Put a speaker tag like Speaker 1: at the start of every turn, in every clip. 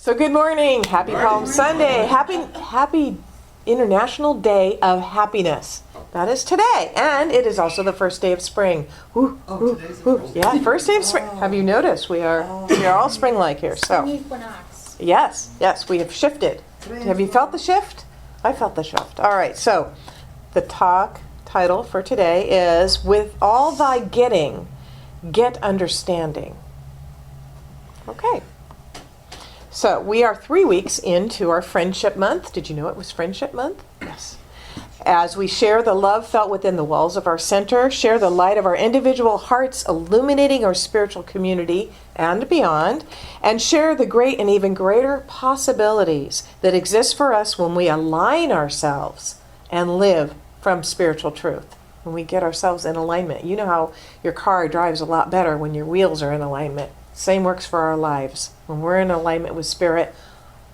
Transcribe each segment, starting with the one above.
Speaker 1: So good morning. Happy Palm Sunday. Happy International Day of Happiness. That is today. And it is also the first day of spring.
Speaker 2: Today's the first day.
Speaker 1: Yeah, first day of spring. Have you noticed we are all spring-like here. So
Speaker 3: Equinox.
Speaker 1: yes, we have shifted. Have you felt the shift? I felt the shift. All right. So the talk title for today is "With All Thy Getting, Get Understanding." Okay. So we are 3 weeks into our Friendship Month. Did you know it was Friendship Month? Yes. As we share the love felt within the walls of our center, share the light of our individual hearts illuminating our spiritual community and beyond, and share the great and even greater possibilities that exist for us when we align ourselves and live from spiritual truth. When we get ourselves in alignment. You know how your car drives a lot better when your wheels are in alignment. Same works for our lives. When we're in alignment with Spirit,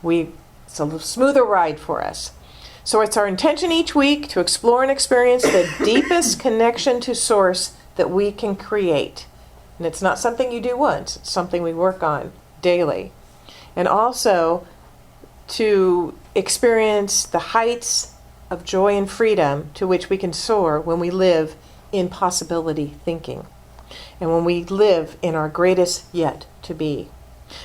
Speaker 1: it's a smoother ride for us. So it's our intention each week to explore and experience the deepest connection to Source that we can create. And it's not something you do once. It's something we work on daily. And also to experience the heights of joy and freedom to which we can soar when we live in possibility thinking. And when we live in our greatest yet to be.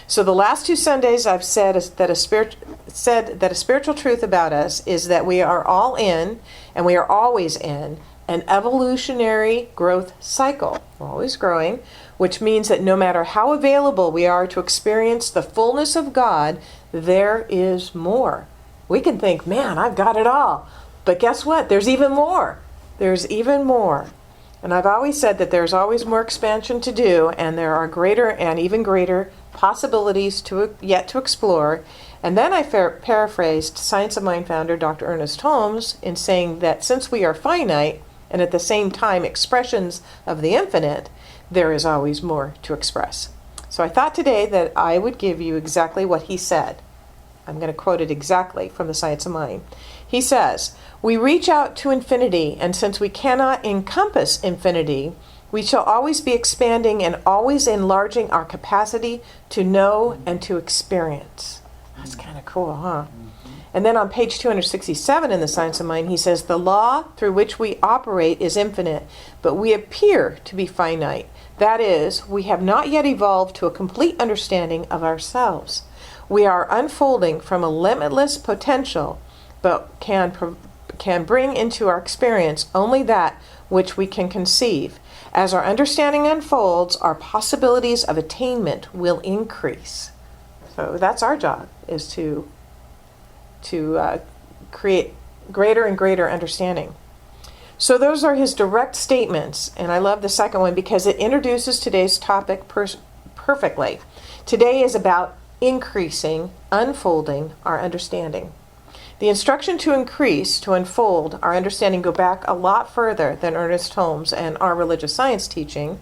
Speaker 1: So the last 2 Sundays I've said that a spiritual truth about us is that we are all in, and we are always in, an evolutionary growth cycle. We're always growing, which means that no matter how available we are to experience the fullness of God, there is more. We can think, man, I've got it all. But guess what? There's even more. There's even more. And I've always said that there's always more expansion to do, and there are greater and even greater possibilities yet to explore. And then I paraphrased Science of Mind founder Dr. Ernest Holmes in saying that since we are finite and at the same time expressions of the infinite, there is always more to express. So I thought today that I would give you exactly what he said. I'm going to quote it exactly from the Science of Mind. He says, "We reach out to infinity, and since we cannot encompass infinity, we shall always be expanding and always enlarging our capacity to know and to experience." That's kind of cool, huh? And then on page 267 in the Science of Mind, he says, "The law through which we operate is infinite, but we appear to be finite. That is, we have not yet evolved to a complete understanding of ourselves. We are unfolding from a limitless potential, but can bring into our experience only that which we can conceive. As our understanding unfolds, our possibilities of attainment will increase." So that's our job, is to create greater and greater understanding. So those are his direct statements, and I love the second one because it introduces today's topic perfectly. Today is about increasing, unfolding our understanding. The instruction to increase, to unfold our understanding go back a lot further than Ernest Holmes and our religious science teaching.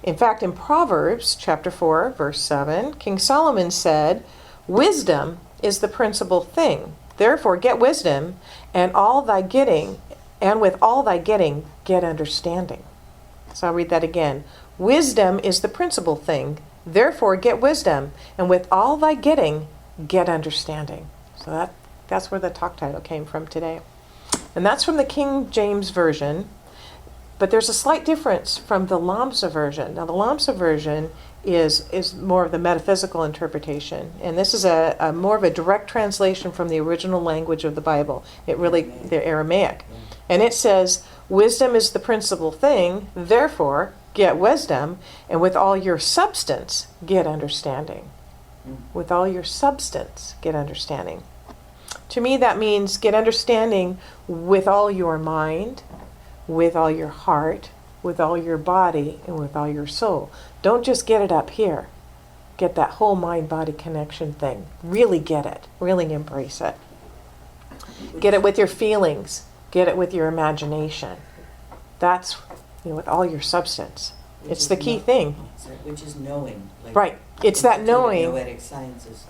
Speaker 1: In fact, in Proverbs chapter 4, verse 7, King Solomon said, "Wisdom is the principal thing. Therefore get wisdom, and with all thy getting, get understanding." So I'll read that again. "Wisdom is the principal thing. Therefore get wisdom, and with all thy getting, get understanding." So that's where the talk title came from today. And that's from the King James Version. But there's a slight difference from the Lamsa version. Now, the Lamsa version is more of the metaphysical interpretation. And this is a more of a direct translation from the original language of the Bible. The Aramaic. And it says, "Wisdom is the principal thing, therefore get wisdom, and with all your substance, get understanding." With all your substance, get understanding. To me, that means get understanding with all your mind, with all your heart, with all your body, and with all your soul. Don't just get it up here. Get that whole mind-body connection thing. Really get it. Really embrace it. Get it with your feelings. Get it with your imagination. That's with all your substance. It's the key thing.
Speaker 4: Which is knowing.
Speaker 1: Right. It's that knowing.
Speaker 4: Noetic science is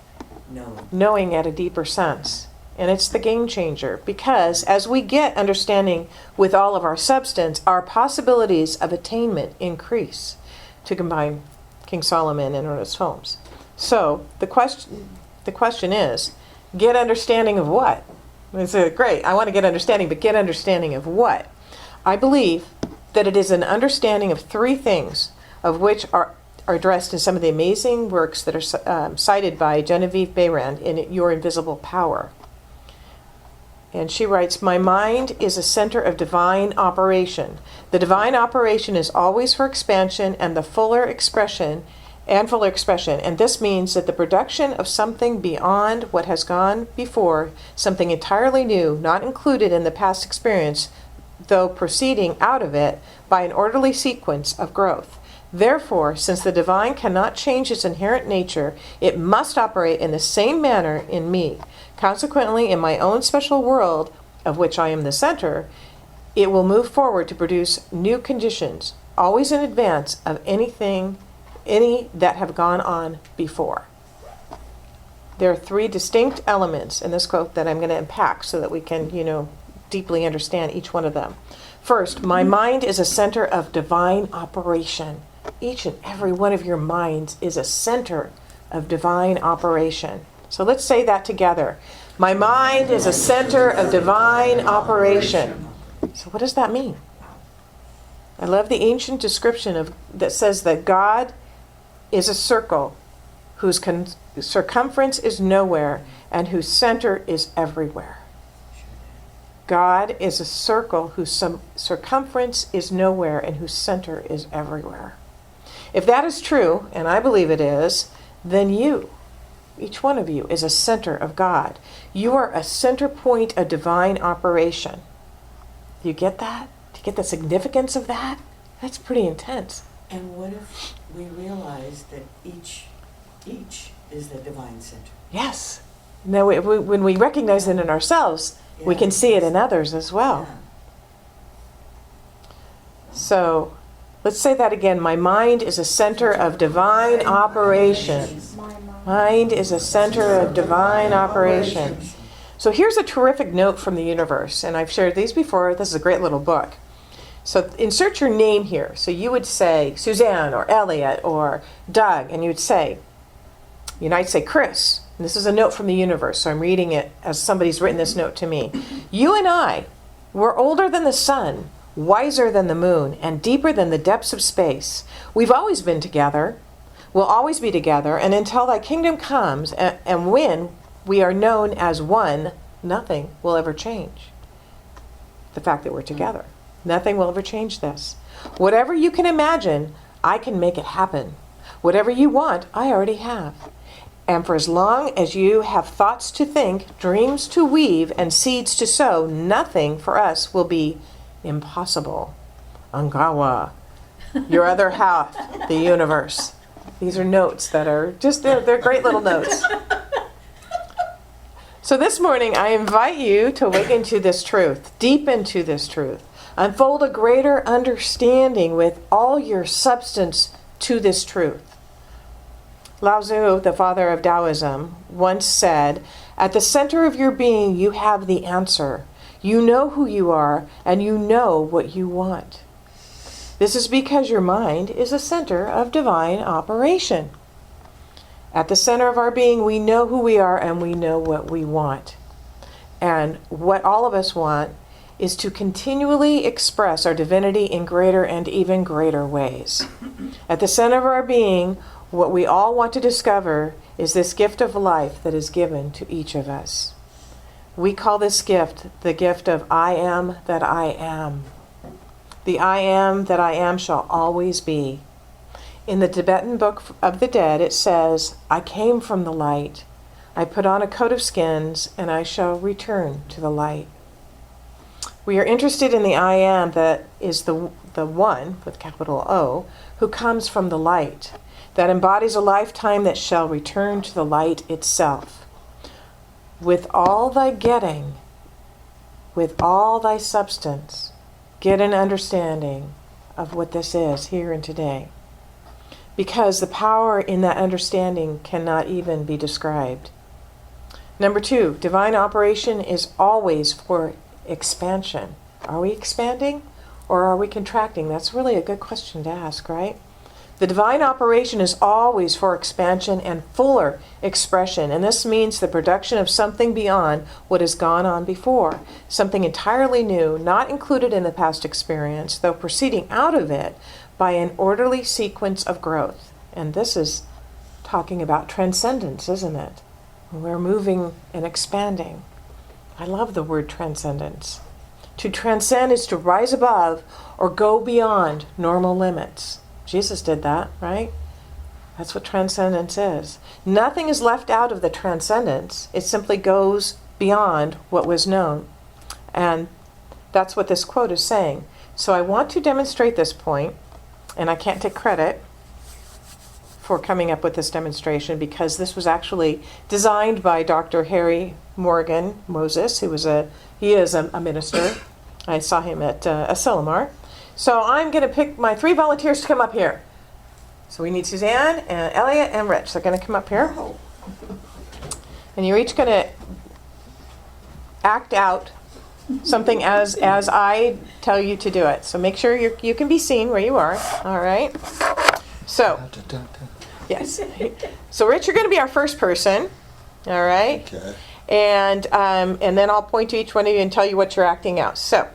Speaker 4: knowing.
Speaker 1: Knowing at a deeper sense. And it's the game changer because as we get understanding with all of our substance, our possibilities of attainment increase, to combine King Solomon and Ernest Holmes. So the question The question is, get understanding of what? It's great. I want to get understanding, but get understanding of what? I believe that it is an understanding of three things, of which are addressed in some of the amazing works that are cited by Genevieve Behrend in Your Invisible Power. And she writes, my mind is a center of divine operation. The divine operation is always for expansion and the fuller expression. And this means that the production of something beyond what has gone before, something entirely new, not included in the past experience, though proceeding out of it by an orderly sequence of growth. Therefore, since the divine cannot change its inherent nature, it must operate in the same manner in me. Consequently, in my own special world, of which I am the center, it will move forward to produce new conditions, always in advance of any that have gone on before. There are three distinct elements in this quote that I'm going to unpack so that we can, deeply understand each one of them. First, my mind is a center of divine operation. Each and every one of your minds is a center of divine operation. So let's say that together. My mind is a center of divine operation. So what does that mean? I love the ancient description that says that God is a circle whose circumference is nowhere and whose center is everywhere. God is a circle whose circumference is nowhere and whose center is everywhere. If that is true, and I believe it is, then you, each one of you, is a center of God. You are a center point of divine operation. Do you get that? Do you get the significance of that? That's pretty intense.
Speaker 4: And what if we realize that each is the divine center?
Speaker 1: Yes. Now, when we recognize it in ourselves, we can see it in others as well.
Speaker 4: Yeah.
Speaker 1: So, let's say that again. My mind is a center of divine operation. Mind is a center of divine operation. So here's a terrific note from the universe, and I've shared these before. This is a great little book. So insert your name here. So you would say Suzanne or Elliot or Doug, and you might say Chris. And this is a note from the universe, so I'm reading it as somebody's written this note to me. You and I, we're older than the sun, wiser than the moon, and deeper than the depths of space. We've always been together. We'll always be together, and until thy kingdom comes, and when we are known as one, nothing will ever change. The fact that we're together. Nothing will ever change this. Whatever you can imagine, I can make it happen. Whatever you want, I already have. And for as long as you have thoughts to think, dreams to weave, and seeds to sow, nothing for us will be impossible. Angawa, your other half, the universe. These are notes that are just, they're great little notes. So this morning, I invite you to awaken to this truth, deep into this truth. Unfold a greater understanding with all your substance to this truth. Lao Tzu, the father of Taoism, once said, at the center of your being, you have the answer. You know who you are, and you know what you want. This is because your mind is a center of divine operation. At the center of our being, we know who we are, and we know what we want. And what all of us want is to continually express our divinity in greater and even greater ways. At the center of our being, what we all want to discover is this gift of life that is given to each of us. We call this gift the gift of I am that I am. The I am that I am shall always be. In the Tibetan Book of the Dead, it says, I came from the light. I put on a coat of skins, and I shall return to the light. We are interested in the I am that is the one, with capital O, who comes from the light, that embodies a lifetime that shall return to the light itself. With all thy getting, with all thy substance, get an understanding of what this is here and today. Because the power in that understanding cannot even be described. Number 2, divine operation is always for expansion. Are we expanding or are we contracting? That's really a good question to ask, right? The divine operation is always for expansion and fuller expression, and this means the production of something beyond what has gone on before, something entirely new, not included in the past experience, though proceeding out of it by an orderly sequence of growth. And this is talking about transcendence, isn't it? We're moving and expanding. I love the word transcendence. To transcend is to rise above or go beyond normal limits. Jesus did that, right? That's what transcendence is. Nothing is left out of the transcendence. It simply goes beyond what was known. And that's what this quote is saying. So I want to demonstrate this point, and I can't take credit for coming up with this demonstration because this was actually designed by Dr. Harry Morgan Moses, he is a minister. I saw him at Asilomar. So I'm going to pick my 3 volunteers to come up here. So we need Suzanne and Elliot and Rich. They're going to come up here. And you're each going to act out something as I tell you to do it. So make sure you can be seen where you are. All right. So, yes. So Rich, you're going to be our first person. All right.
Speaker 3: Okay.
Speaker 1: And then I'll point to each one of you and tell you what you're acting out. So,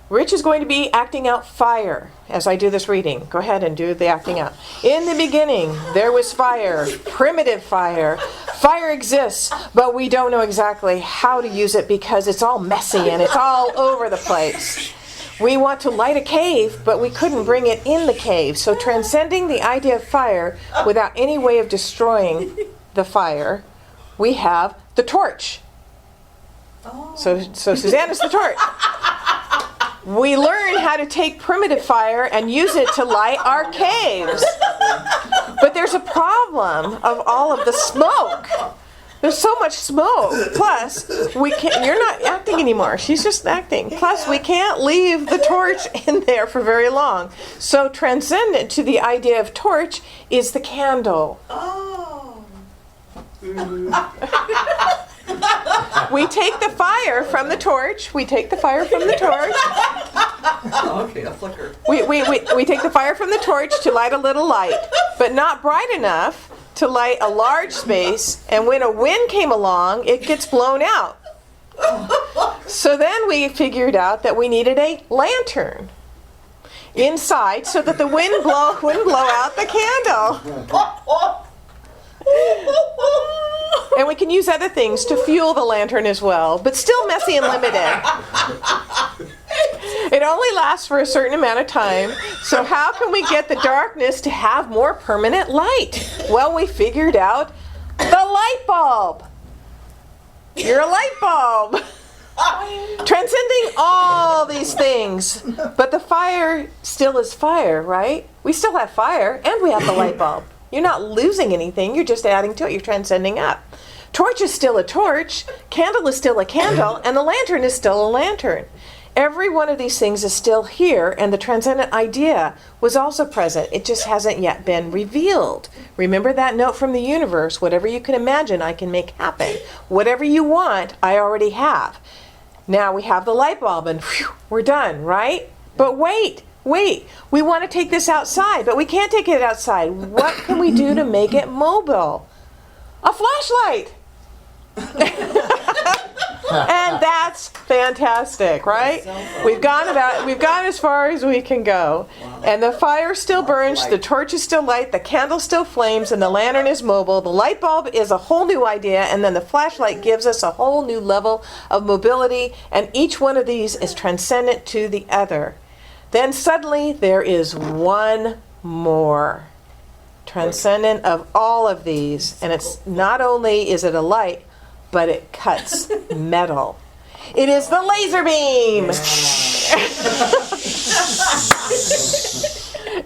Speaker 1: Rich is going to be acting out fire as I do this reading. Go ahead and do the acting out. In the beginning, there was fire, primitive fire. Fire exists, but we don't know exactly how to use it because it's all messy and it's all over the place. We want to light a cave, but we couldn't bring it in the cave. So transcending the idea of fire without any way of destroying the fire, we have the torch. So Suzanne is the torch. We learn how to take primitive fire and use it to light our caves. But there's a problem of all of the smoke. There's so much smoke. Plus, you're not acting anymore. She's just acting. Plus, we can't leave the torch in there for very long. So transcendent to the idea of torch is the candle.
Speaker 4: Oh.
Speaker 1: We take the fire from the torch. We take the fire from the torch.
Speaker 4: Okay, a flicker.
Speaker 1: We take the fire from the torch to light a little light, but not bright enough to light a large space. And when a wind came along, it gets blown out. So then we figured out that we needed a lantern inside so that the wind wouldn't blow out the candle. And we can use other things to fuel the lantern as well, but still messy and limited. It only lasts for a certain amount of time, so how can we get the darkness to have more permanent light? Well, we figured out the light bulb. You're a light bulb. Transcending all these things, but the fire still is fire, right? We still have fire, and we have the light bulb. You're not losing anything, you're just adding to it, you're transcending up. Torch is still a torch, candle is still a candle, and the lantern is still a lantern. Every one of these things is still here, and the transcendent idea was also present. It just hasn't yet been revealed. Remember that note from the universe, whatever you can imagine, I can make happen. Whatever you want, I already have. Now we have the light bulb, and whew, we're done, right? But wait, we want to take this outside, but we can't take it outside. What can we do to make it mobile? A flashlight! And that's fantastic, right? We've gone as far as we can go. And the fire still burns, the torch is still light, the candle still flames, and the lantern is mobile. The light bulb is a whole new idea, and then the flashlight gives us a whole new level of mobility, and each one of these is transcendent to the other. Then suddenly there is one more transcendent of all of these, and it's not only is it a light, but it cuts metal. It is the laser beam.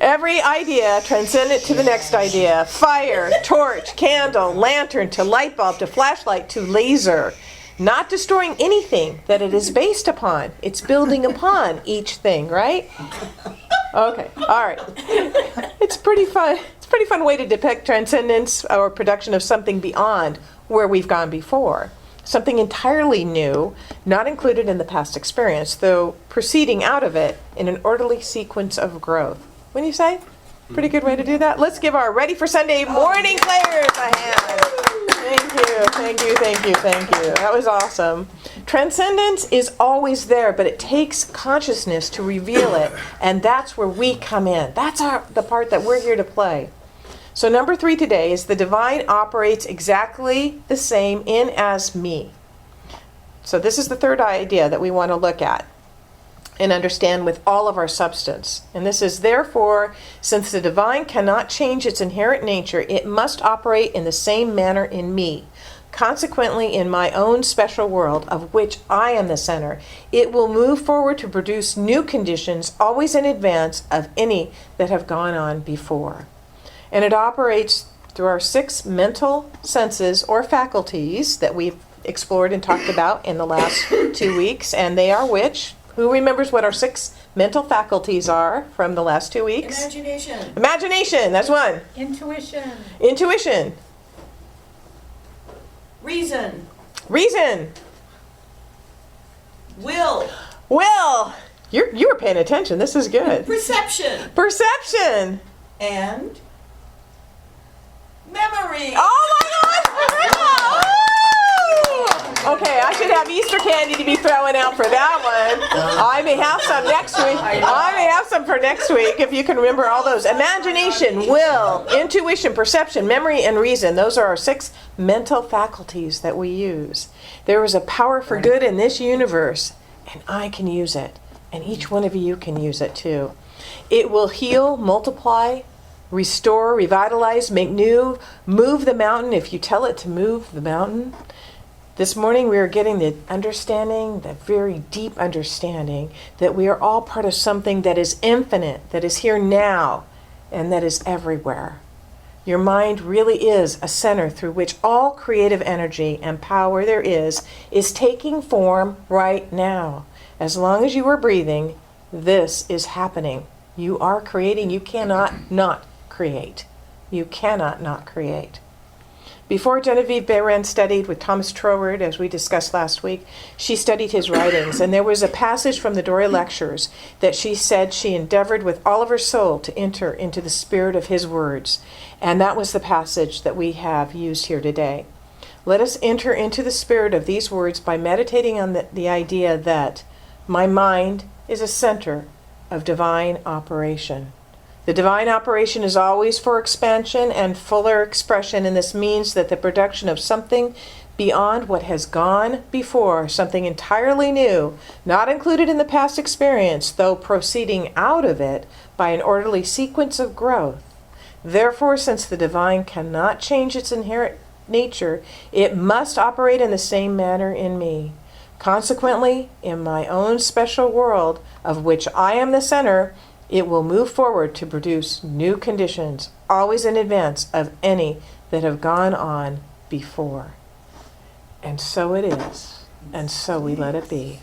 Speaker 1: Every idea transcendent to the next idea. Fire, torch, candle, lantern, to light bulb, to flashlight, to laser. Not destroying anything that it is based upon. It's building upon each thing, right? Okay, all right. It's pretty fun. It's a pretty fun way to depict transcendence or production of something beyond where we've gone before. Something entirely new, not included in the past experience, though proceeding out of it in an orderly sequence of growth. What do you say? Pretty good way to do that. Let's give our Ready for Sunday morning players a hand. Thank you, thank you, thank you, thank you. That was awesome. Transcendence is always there, but it takes consciousness to reveal it, and that's where we come in. That's the part that we're here to play. So number 3 today is the divine operates exactly the same in as me. So this is the third idea that we want to look at and understand with all of our substance. And this is, therefore, since the divine cannot change its inherent nature, it must operate in the same manner in me. Consequently, in my own special world, of which I am the center, it will move forward to produce new conditions, always in advance of any that have gone on before. And it operates through our 6 mental senses or faculties that we've explored and talked about in the last 2 weeks. And they are which? Who remembers what our 6 mental faculties are from the last 2 weeks?
Speaker 4: Imagination.
Speaker 1: Imagination, that's one.
Speaker 3: Intuition.
Speaker 1: Intuition.
Speaker 4: Reason.
Speaker 1: Reason.
Speaker 4: Will.
Speaker 1: Will. You were paying attention. This is good.
Speaker 4: Perception.
Speaker 1: Perception.
Speaker 4: And memory.
Speaker 1: Oh my gosh! Woo! Okay, I should have Easter candy to be throwing out for that one. I may have some next week. I may have some for next week if you can remember all those. Imagination, will, intuition, perception, memory, and reason. Those are our 6 mental faculties that we use. There is a power for good in this universe, and I can use it. And each one of you can use it too. It will heal, multiply, restore, revitalize, make new, move the mountain if you tell it to move the mountain. This morning we are getting the understanding, the very deep understanding, that we are all part of something that is infinite, that is here now, and that is everywhere. Your mind really is a center through which all creative energy and power there is taking form right now. As long as you are breathing, this is happening. You are creating. You cannot not create. You cannot not create. Before Genevieve Behrend studied with Thomas Troward, as we discussed last week, she studied his writings, and there was a passage from the Dory Lectures that she said she endeavored with all of her soul to enter into the spirit of his words, and that was the passage that we have used here today. Let us enter into the spirit of these words by meditating on the idea that my mind is a center of divine operation. The divine operation is always for expansion and fuller expression, and this means that the production of something beyond what has gone before, something entirely new, not included in the past experience, though proceeding out of it by an orderly sequence of growth. Therefore, since the divine cannot change its inherent nature, it must operate in the same manner in me. Consequently, in my own special world, of which I am the center, it will move forward to produce new conditions, always in advance of any that have gone on before. And so it is, and so we let it be.